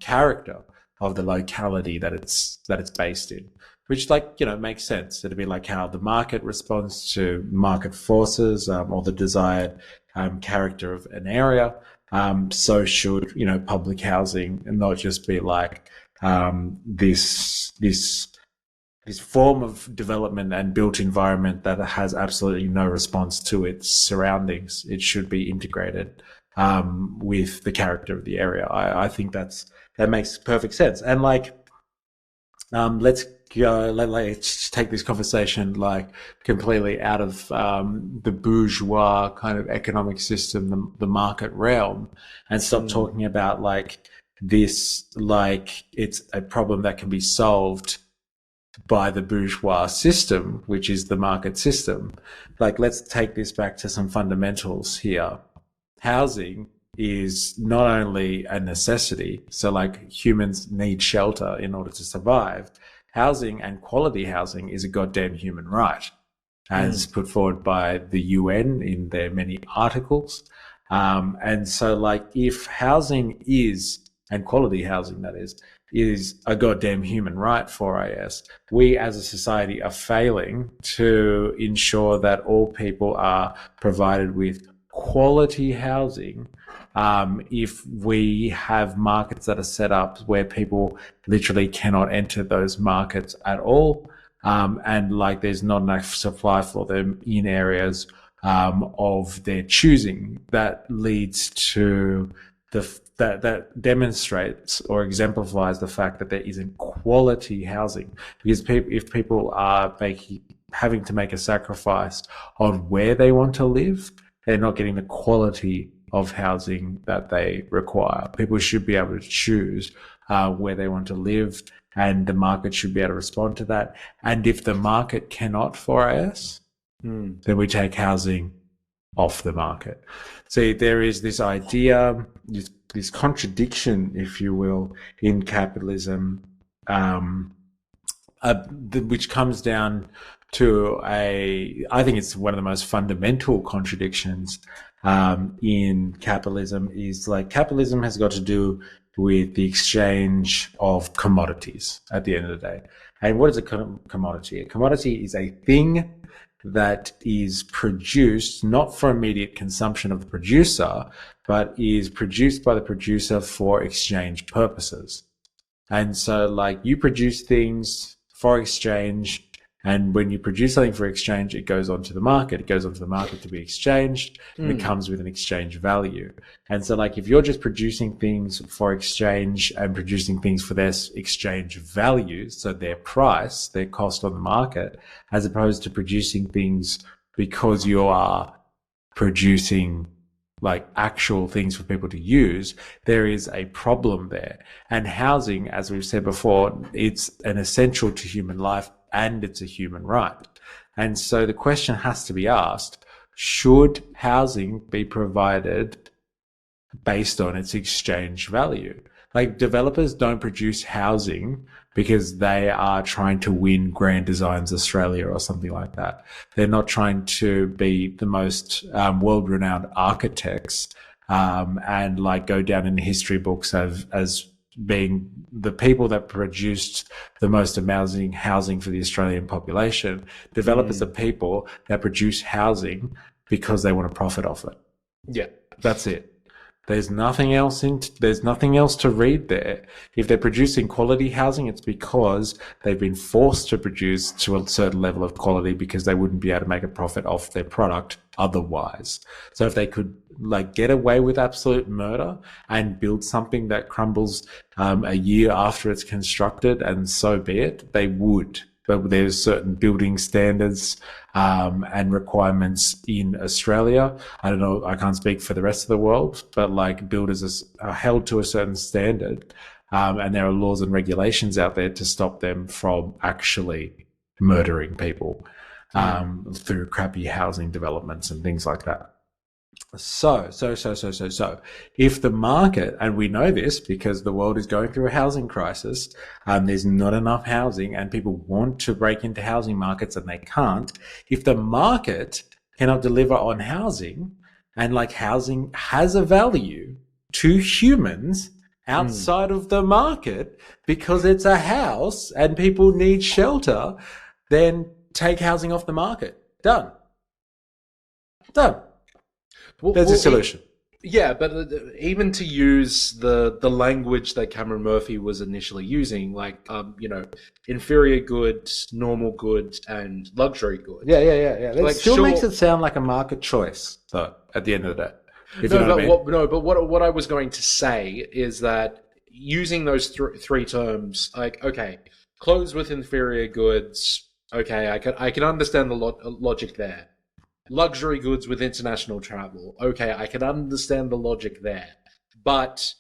character of the locality that it's based in, which makes sense. It'd be like how the market responds to market forces or the desired character of an area. So should public housing and not just be this form of development and built environment that has absolutely no response to its surroundings. It should be integrated with the character of the area. I think that makes perfect sense. And let's take this conversation completely out of the bourgeois kind of economic system, the market realm, and stop talking about this it's a problem that can be solved by the bourgeois system, which is the market system. Like, let's take this back to some fundamentals here. Housing is not only a necessity, so like humans need shelter in order to survive. Housing, and quality housing, is a goddamn human right, as put forward by the UN in their many articles. And so, like, if housing is, and quality housing that is a goddamn human right for us, we as a society are failing to ensure that all people are provided with quality housing. If we have markets that are set up where people literally cannot enter those markets at all, and like there's not enough supply for them in areas of their choosing, that leads to that demonstrates or exemplifies the fact that there isn't quality housing. Because if people are having to make a sacrifice on where they want to live, they're not getting the quality of housing that they require. People should be able to choose where they want to live, and the market should be able to respond to that. And if the market cannot for us, then we take housing off the market. See, there is this idea, this contradiction, if you will, in capitalism, which comes down to I think it's one of the most fundamental contradictions in capitalism, is like capitalism has got to do with the exchange of commodities at the end of the day. And what is a commodity? A commodity is a thing that is produced not for immediate consumption of the producer, but is produced by the producer for exchange purposes. And so, like, you produce things for exchange, and when you produce something for exchange, it goes onto the market. It goes onto the market to be exchanged, and it comes with an exchange value. And so, like, if you're just producing things for exchange and producing things for their exchange value, so their price, their cost on the market, as opposed to producing things because you are producing like actual things for people to use, there is a problem there. And housing, as we've said before, it's an essential to human life, and it's a human right. And so the question has to be asked, should housing be provided based on its exchange value? Like, developers don't produce housing because they are trying to win Grand Designs Australia or something like that. They're not trying to be the most world-renowned architects and like go down in the history books as being the people that produced the most amazing housing for the Australian population. Developers are people that produce housing because they want to profit off it.
Yeah,
that's it. There's nothing else to read there. If they're producing quality housing, it's because they've been forced to produce to a certain level of quality because they wouldn't be able to make a profit off their product otherwise. So if they could like get away with absolute murder and build something that crumbles a year after it's constructed, and so be it, they would. But there's certain building standards and requirements in Australia. I don't know, I can't speak for the rest of the world, but like builders are held to a certain standard, and there are laws and regulations out there to stop them from actually murdering people through crappy housing developments and things like that. So, if the market, and we know this because the world is going through a housing crisis, there's not enough housing and people want to break into housing markets and they can't. If the market cannot deliver on housing, and like housing has a value to humans outside of the market because it's a house and people need shelter, then take housing off the market. Done. There's a solution.
Yeah, but even to use the language that Cameron Murphy was initially using, like, inferior good, normal good, and luxury good.
Yeah. It like, still makes it sound like a market choice, though, at the end of the day.
But what I was going to say is that using those three terms, like, okay, clothes with inferior goods, okay, I can understand the logic there. Luxury goods with international travel. Okay, I can understand the logic there. But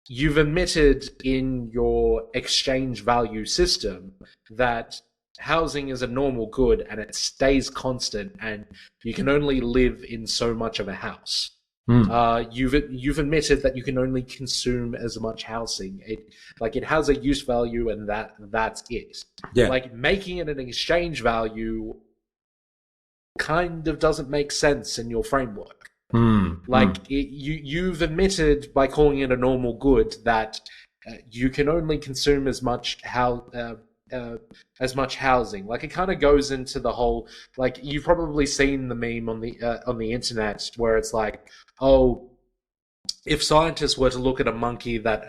you've admitted in your exchange value system that housing is a normal good and it stays constant, and you can only live in so much of a house. You've admitted that you can only consume as much housing. It has a use value, and that's it.
Yeah.
Like, making it an exchange value kind of doesn't make sense in your framework. You've admitted by calling it a normal good that you can only consume as much housing. Like, it kind of goes into the whole, like, you've probably seen the meme on the internet where it's like, oh, if scientists were to look at a monkey that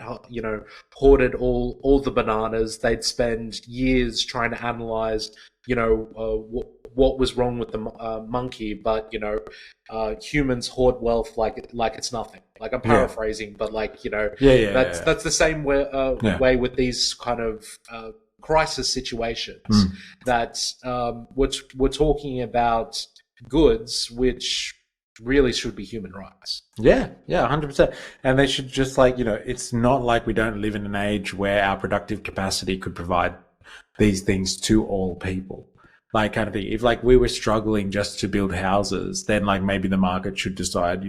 hoarded all the bananas, they'd spend years trying to analyze what was wrong with the monkey. But humans hoard wealth like it's nothing. Like, I'm paraphrasing, but that's the same way with these kind of crisis situations. That we're talking about goods which really should be human rights.
Yeah, 100%. And they should just it's not like we don't live in an age where our productive capacity could provide these things to all people. Like, kind of thing. If we were struggling just to build houses, then maybe the market should decide,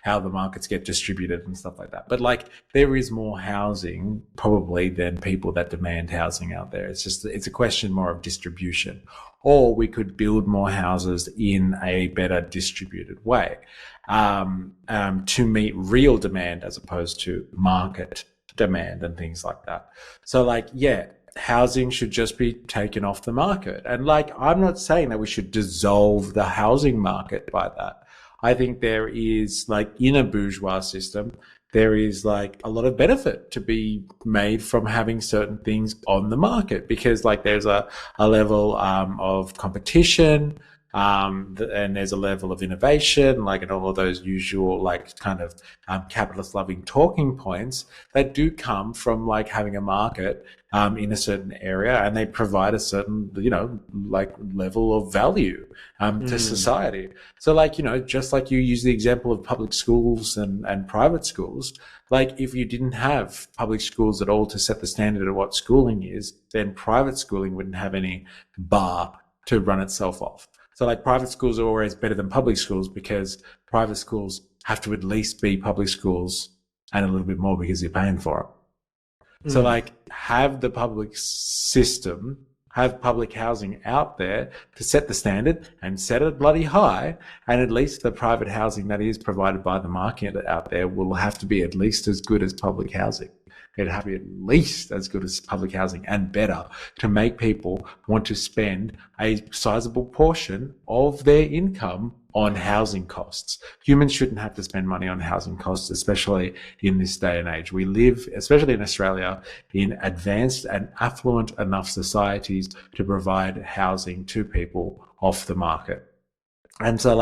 how the markets get distributed and stuff like that. But there is more housing probably than people that demand housing out there. It's a question more of distribution. Or we could build more houses in a better distributed way, to meet real demand as opposed to market demand and things like that. So housing should just be taken off the market. And I'm not saying that we should dissolve the housing market by that. I think there is in a bourgeois system, there is a lot of benefit to be made from having certain things on the market, because there's a level of competition, and there's a level of innovation, and all of those usual capitalist loving talking points that do come from having a market in a certain area, and they provide a certain level of value to society. So just you use the example of public schools and private schools, if you didn't have public schools at all to set the standard of what schooling is, then private schooling wouldn't have any bar to run itself off. So private schools are always better than public schools, because private schools have to at least be public schools and a little bit more because you're paying for it. So have the public system, have public housing out there to set the standard and set it bloody high. And at least the private housing that is provided by the market out there will have to be at least as good as public housing. It'd have to be at least as good as public housing and better to make people want to spend a sizable portion of their income on housing costs. Humans shouldn't have to spend money on housing costs, especially in this day and age. We live, especially in Australia, in advanced and affluent enough societies to provide housing to people off the market. And so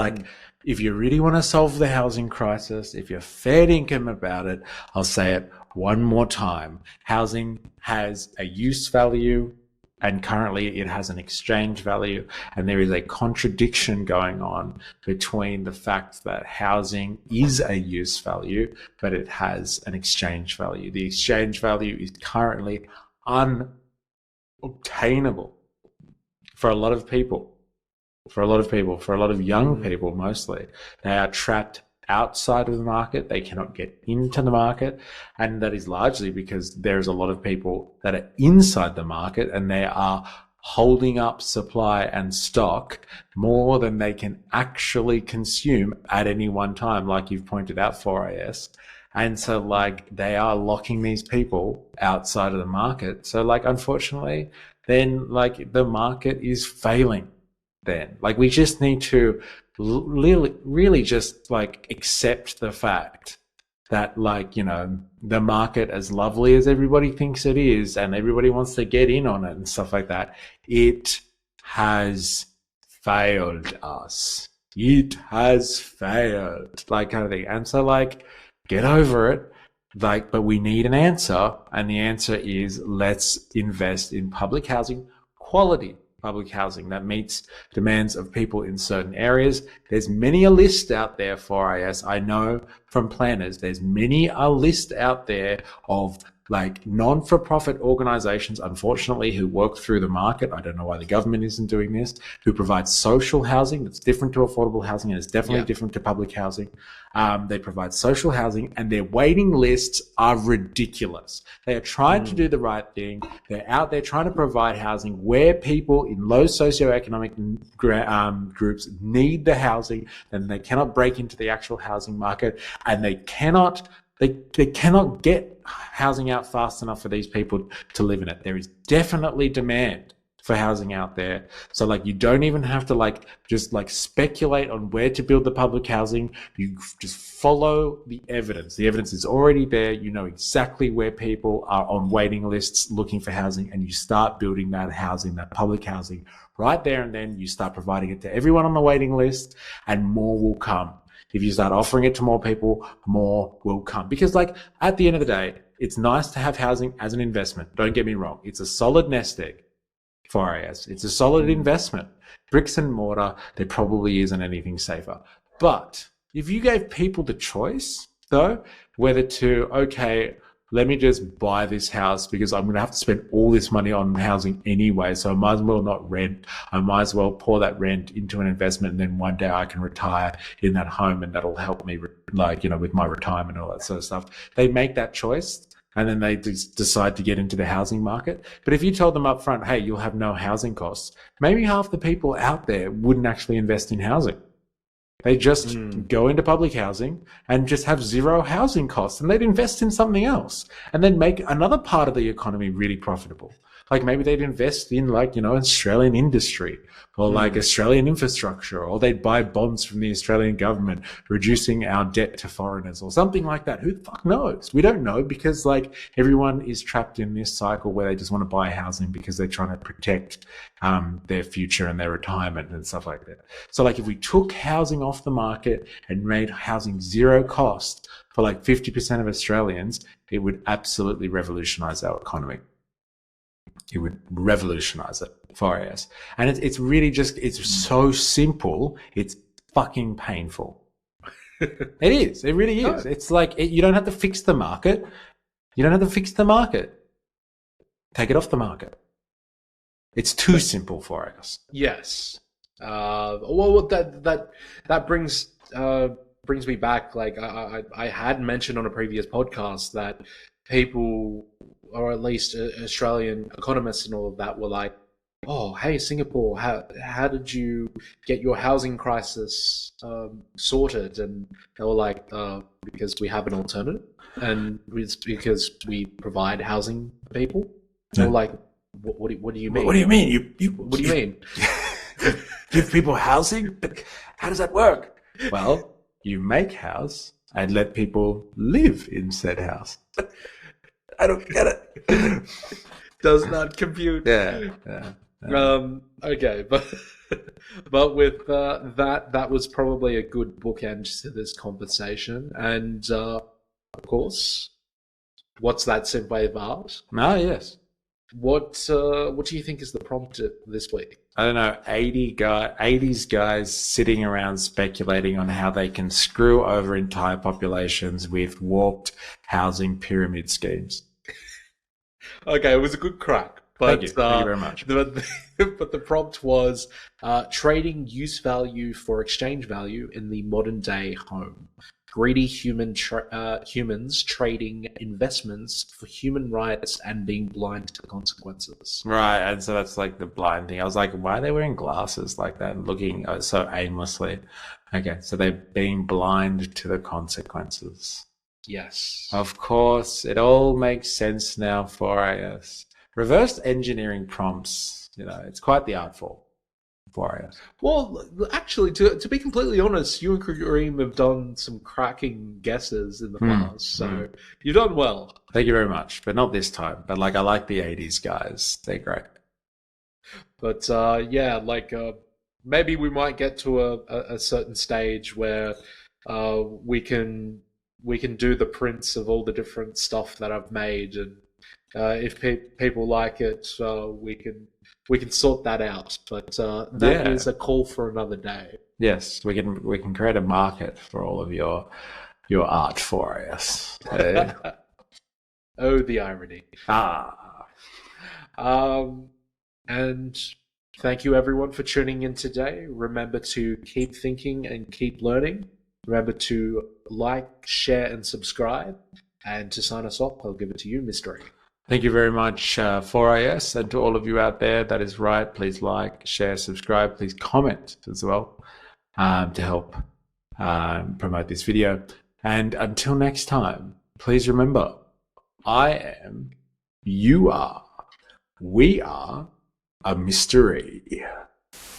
if you really want to solve the housing crisis, if you're fair income about it, I'll say it one more time. Housing has a use value, and currently it has an exchange value. And there is a contradiction going on between the fact that housing is a use value, but it has an exchange value. The exchange value is currently unobtainable for a lot of people. For a lot of young people mostly. They are trapped outside of the market. They cannot get into the market. And that is largely because there's a lot of people that are inside the market, and they are holding up supply and stock more than they can actually consume at any one time, like you've pointed out, 4AS. And so they are locking these people outside of the market. So unfortunately, then the market is failing. Then we just need to really just accept the fact that the market, as lovely as everybody thinks it is and everybody wants to get in on it and stuff like that, it has failed us. It has failed, kind of thing. And so get over it. But we need an answer, and the answer is let's invest in public housing, quality public housing that meets demands of people in certain areas. There's many a list out there for IS. I know from planners, there's many a list out there of like non-for-profit organizations, unfortunately, who work through the market. I don't know why the government isn't doing this, who provide social housing that's different to affordable housing and is definitely different to public housing. They provide social housing and their waiting lists are ridiculous. They are trying to do the right thing. They're out there trying to provide housing where people in low socioeconomic groups need the housing, and they cannot break into the actual housing market, and they cannot get housing out fast enough for these people to live in it. There is definitely demand for housing out there. So like, you don't even have to just speculate on where to build the public housing. You just follow the evidence. The evidence is already there. You know exactly where people are on waiting lists looking for housing, and you start building that housing, that public housing right there. And then you start providing it to everyone on the waiting list, and more will come. If you start offering it to more people, more will come. Because at the end of the day, it's nice to have housing as an investment. Don't get me wrong. It's a solid nest egg for IS. It's a solid investment. Bricks and mortar, there probably isn't anything safer. But if you gave people the choice, though, whether to, okay, let me just buy this house because I'm going to have to spend all this money on housing anyway, so I might as well not rent. I might as well pour that rent into an investment, and then one day I can retire in that home, and that'll help me, with my retirement and all that sort of stuff. They make that choice, and then they decide to get into the housing market. But if you told them up front, hey, you'll have no housing costs, maybe half the people out there wouldn't actually invest in housing. They just go into public housing and just have zero housing costs, and they'd invest in something else and then make another part of the economy really profitable. Like maybe they'd invest in Australian industry or Australian infrastructure, or they'd buy bonds from the Australian government, reducing our debt to foreigners or something like that. Who the fuck knows? We don't know, because everyone is trapped in this cycle where they just want to buy housing because they're trying to protect their future and their retirement and stuff like that. So if we took housing off the market and made housing zero cost for 50% of Australians, it would absolutely revolutionize our economy. It would revolutionize it for us. And it's really just, it's so simple. It's fucking painful. It is. It really is. It's you don't have to fix the market. You don't have to fix the market. Take it off the market. It's too simple for us.
Yes. Well, that brings me back. I had mentioned on a previous podcast that people, or at least Australian economists and all of that, were like, oh, hey, Singapore, how did you get your housing crisis sorted? And they were like, because we have an alternative, and it's because we provide housing for people. They were like, what do you mean?
What do you mean?
What do you mean?
Give people housing? But how does that work? Well, you make house and let people live in said house. I don't get it.
Does not compute.
Yeah.
Okay, but with that was probably a good bookend to this conversation. And of course, what's that synthwave art?
Ah, yes.
What do you think is the prompt this week?
I don't know, 80s guys sitting around speculating on how they can screw over entire populations with warped housing pyramid schemes.
Okay, it was a good crack. But,
Thank you very much.
But the prompt was trading use value for exchange value in the modern day home. Greedy humans trading investments for human rights and being blind to the consequences.
Right, and so that's the blind thing. I was like, why are they wearing glasses like that and looking so aimlessly? Okay, so they're being blind to the consequences.
Yes.
Of course, it all makes sense now for us. Reverse engineering prompts, it's quite the art form for us.
Well, actually, to be completely honest, you and Kareem have done some cracking guesses in the past, so you've done well.
Thank you very much, but not this time. But I like the 80s guys. They're great.
But maybe we might get to a certain stage where we can do the prints of all the different stuff that I've made, and If people like it, we can sort that out. But that is a call for another day.
Yes, we can create a market for all of your art for us.
Oh, the irony. And thank you everyone for tuning in today. Remember to keep thinking and keep learning. Remember to like, share, and subscribe. And to sign us off, I'll give it to you, Mystere.
Thank you very much, 4IS, and to all of you out there. That is right. Please like, share, subscribe. Please comment as well to help promote this video. And until next time, please remember, I am, you are, we are a mystery.